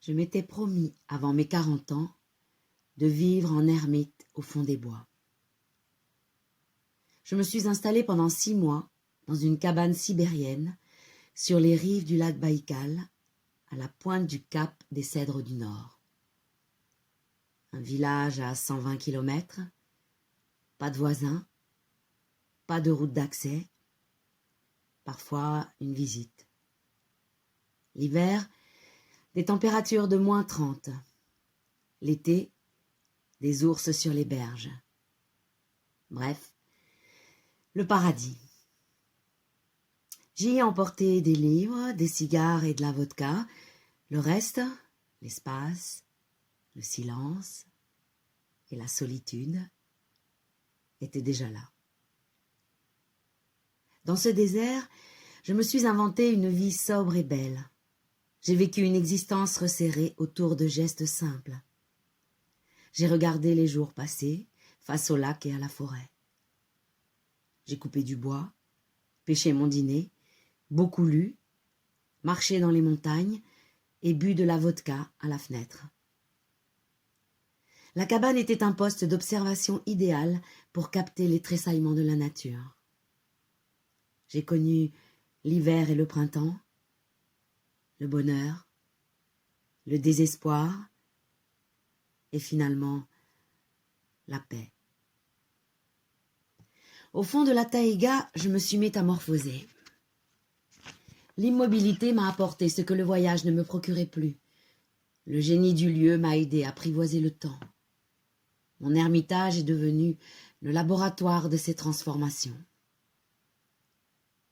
Je m'étais promis, avant mes 40 ans, de vivre en ermite au fond des bois. Je me suis installée pendant 6 mois dans une cabane sibérienne sur les rives du lac Baïkal, à la pointe du cap des Cèdres du Nord. Un village à 120 km, pas de voisins, pas de route d'accès, parfois une visite. L'hiver, des températures de -30. L'été, des ours sur les berges. Bref, le paradis. J'y ai emporté des livres, des cigares et de la vodka. Le reste, l'espace, le silence et la solitude étaient déjà là. Dans ce désert, je me suis inventé une vie sobre et belle. J'ai vécu une existence resserrée autour de gestes simples. J'ai regardé les jours passer face au lac et à la forêt. J'ai coupé du bois, pêché mon dîner, beaucoup lu, marché dans les montagnes et bu de la vodka à la fenêtre. La cabane était un poste d'observation idéal pour capter les tressaillements de la nature. J'ai connu l'hiver et le printemps, le bonheur, le désespoir et finalement la paix. Au fond de la taïga, je me suis métamorphosée. L'immobilité m'a apporté ce que le voyage ne me procurait plus. Le génie du lieu m'a aidé à apprivoiser le temps. Mon ermitage est devenu le laboratoire de ces transformations.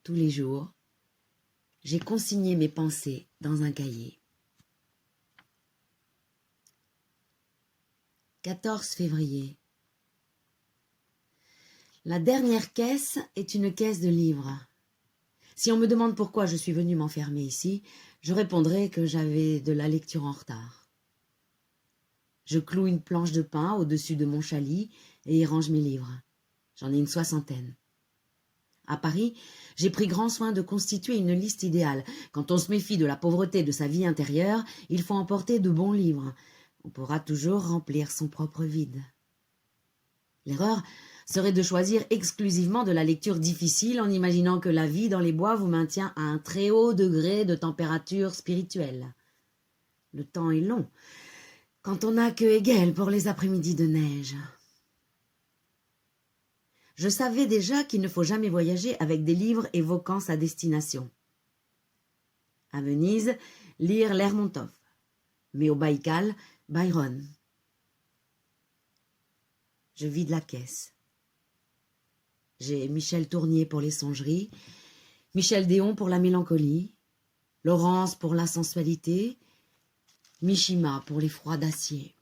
Tous les jours, j'ai consigné mes pensées dans un cahier. 14 février. La dernière caisse est une caisse de livres. Si on me demande pourquoi je suis venue m'enfermer ici, je répondrai que j'avais de la lecture en retard. Je cloue une planche de pin au-dessus de mon chalit et y range mes livres. J'en ai une 60aine. À Paris, j'ai pris grand soin de constituer une liste idéale. Quand on se méfie de la pauvreté de sa vie intérieure, il faut emporter de bons livres. On pourra toujours remplir son propre vide. L'erreur serait de choisir exclusivement de la lecture difficile en imaginant que la vie dans les bois vous maintient à un très haut degré de température spirituelle. Le temps est long, quand on n'a que Hegel pour les après-midi de neige. Je savais déjà qu'il ne faut jamais voyager avec des livres évoquant sa destination. À Venise, lire Lermontov, mais au Baïkal, Byron. Je vide la caisse. J'ai Michel Tournier pour les songeries, Michel Déon pour la mélancolie, Laurence pour la sensualité, Mishima pour les froids d'acier.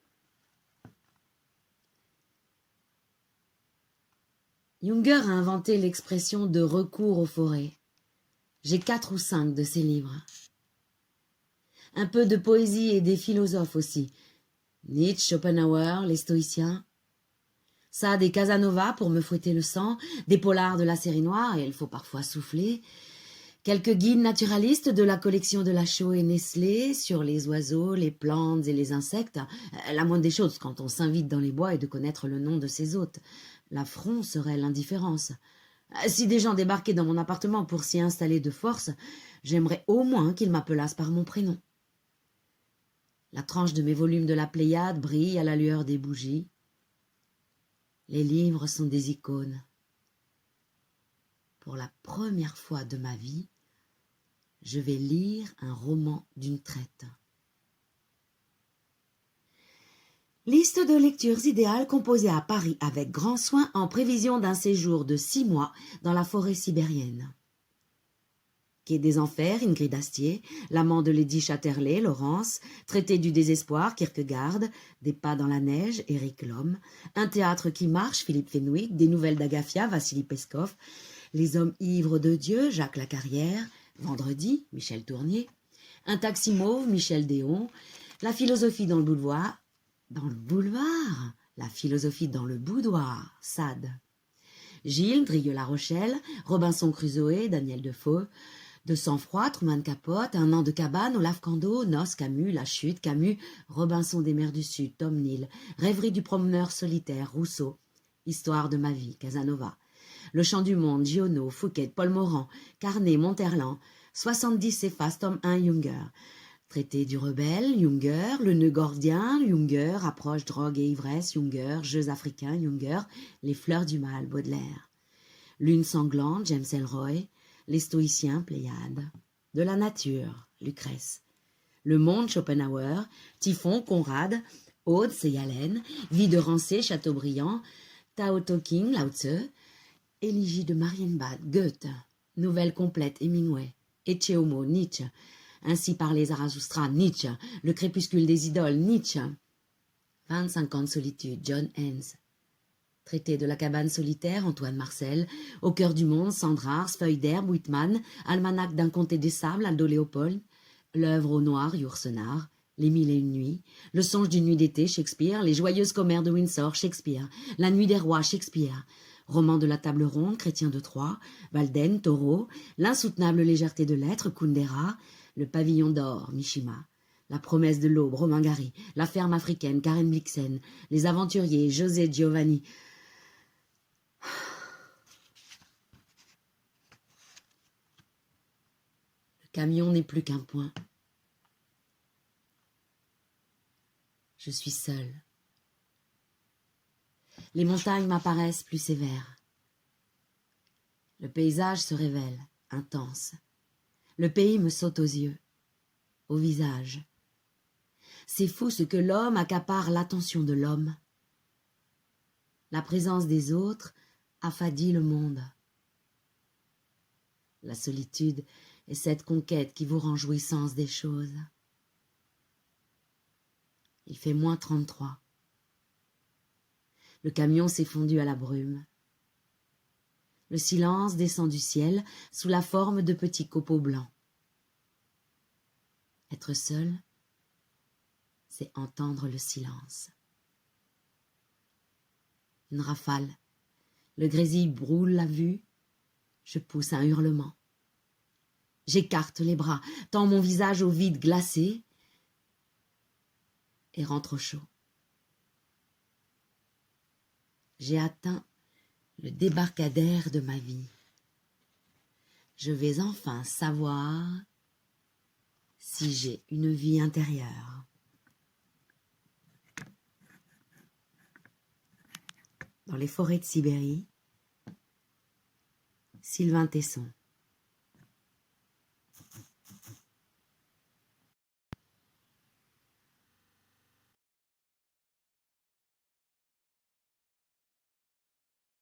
Junger a inventé l'expression de recours aux forêts. J'ai 4 ou 5 de ses livres. Un peu de poésie et des philosophes aussi. Nietzsche, Schopenhauer, les stoïciens. Ça, des Casanova pour me fouetter le sang, des polars de la série noire, et il faut parfois souffler. Quelques guides naturalistes de la collection de Lachaud et Nestlé sur les oiseaux, les plantes et les insectes. La moindre des choses quand on s'invite dans les bois est de connaître le nom de ses hôtes. L'affront serait l'indifférence. Si des gens débarquaient dans mon appartement pour s'y installer de force, j'aimerais au moins qu'ils m'appelassent par mon prénom. La tranche de mes volumes de la Pléiade brille à la lueur des bougies. Les livres sont des icônes. Pour la première fois de ma vie, je vais lire un roman d'une traite. Liste de lectures idéales composée à Paris avec grand soin en prévision d'un séjour de 6 mois dans la forêt sibérienne. Quai des Enfers, Ingrid Astier, L'amant de Lady Chatterley, Laurence, Traité du désespoir, Kierkegaard, Des pas dans la neige, Éric Lhomme, Un théâtre qui marche, Philippe Fenwick, Des nouvelles d'Agafia, Vassili Peskov, Les hommes ivres de Dieu, Jacques Lacarrière, Vendredi, Michel Tournier, Un taxi mauve, Michel Déon, La philosophie dans le boudoir, La philosophie dans le boudoir, Sade. Gilles, Drieux-La Rochelle, Robinson Crusoe, Daniel Defoe, De sang-froid, Truman Capote, Un an de cabane, Olaf Kando, Noce, Camus, La chute, Camus, Robinson des mers du Sud, Tom Neal, Rêverie du promeneur solitaire, Rousseau, Histoire de ma vie, Casanova, Le chant du monde, Giono, Fouquet, Paul Morand, Carnet, Monterland, 70 s'efface, tome 1, Junger, Traité du rebelle, Junger, Le nœud gordien, Junger, Approche, drogue et ivresse, Junger, Jeux africains, Junger, Les fleurs du mal, Baudelaire, Lune sanglante, James Ellroy, Les stoïciens, Pléiade, De la nature, Lucrèce, Le monde, Schopenhauer, Typhon, Conrad, Aude, Seyalen, Vie de Rancé, Chateaubriand, Tao Te Ching, Lao Tse, Éligie de Marienbad, Goethe, Nouvelle complète, Hemingway, Ecce Homo, Nietzsche, Ainsi parlait Zarathustra, Nietzsche, Le crépuscule des idoles, Nietzsche, 25 ans de solitude, John Hens, Traité de la cabane solitaire, Antoine Marcel, Au cœur du monde, Sandrars, Feuilles d'herbe, Whitman, Almanach d'un comté des sables, Aldo Léopold, L'œuvre au noir, Yourcenar, Les mille et une nuits, Le songe d'une nuit d'été, Shakespeare, Les joyeuses commères de Windsor, Shakespeare, La nuit des rois, Shakespeare, Roman de la table ronde, Chrétien de Troyes, Walden, Taureau, L'insoutenable légèreté de l'être, Kundera, Le pavillon d'or, Mishima, La promesse de l'aube, Romain Gary, La ferme africaine, Karen Blixen, Les aventuriers, José Giovanni. Le camion n'est plus qu'un point. Je suis seule. Les montagnes m'apparaissent plus sévères. Le paysage se révèle, intense. Le pays me saute aux yeux, au visage. C'est fou ce que l'homme accapare l'attention de l'homme. La présence des autres affadit le monde. La solitude est cette conquête qui vous rend jouissance des choses. Il fait moins 33. Le camion s'est fondu à la brume. Le silence descend du ciel sous la forme de petits copeaux blancs. Être seul, c'est entendre le silence. Une rafale, le grésil brûle la vue, je pousse un hurlement. J'écarte les bras, tends mon visage au vide glacé et rentre au chaud. J'ai atteint le débarcadère de ma vie. Je vais enfin savoir si j'ai une vie intérieure. Dans les forêts de Sibérie, Sylvain Tesson.